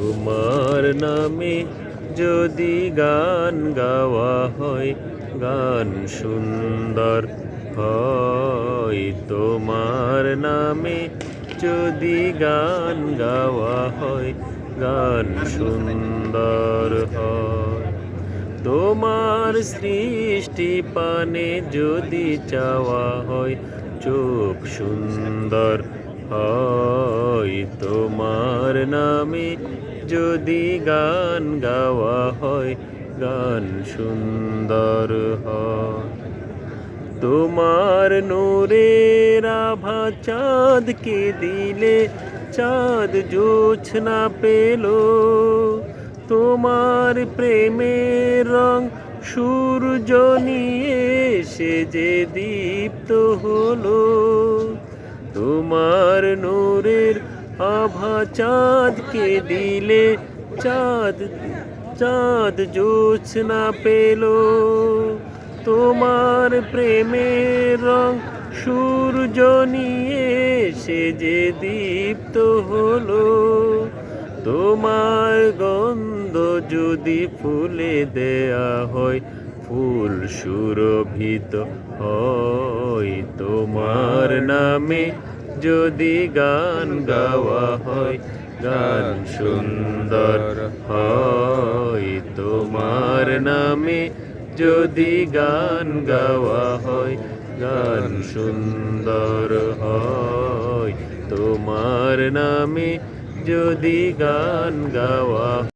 তোমার নামে যদি গান গাওয়া হয়, গান সুন্দর হয়। তোমার নামে যদি গান গাওয়া হয়, গান সুন্দর হয়। তোমার সৃষ্টি পানে যদি চাওয়া হয়, চোখ সুন্দর হয়। তোমার নামে যদি গান গাওয়া হয়, গান সুন্দর হয়। তোমার নূরের আভা চাঁদকে দিলে, চাঁদ জোছনা পেল। তোমার প্রেমের রং সূর্য নিয়ে সে যে দীপ্ত হলো। তোমার নূরের আভা চাঁদকে দিলে, চাঁদ জোছনা পেল। তোমার প্রেমের রং সূর্য নিয়ে সে যে দীপ্ত হলো। তোমার গন্ধ যদি ফুলে দেয়া হয়, ফুল সুরভিত হয়। তোমার নামে যদি গান গাওয়া হয়, গান সুন্দর হয়। তোমার নামে যদি গান গাওয়া হয়, গান সুন্দর হয়। তোমার নামে যদি গান গাওয়া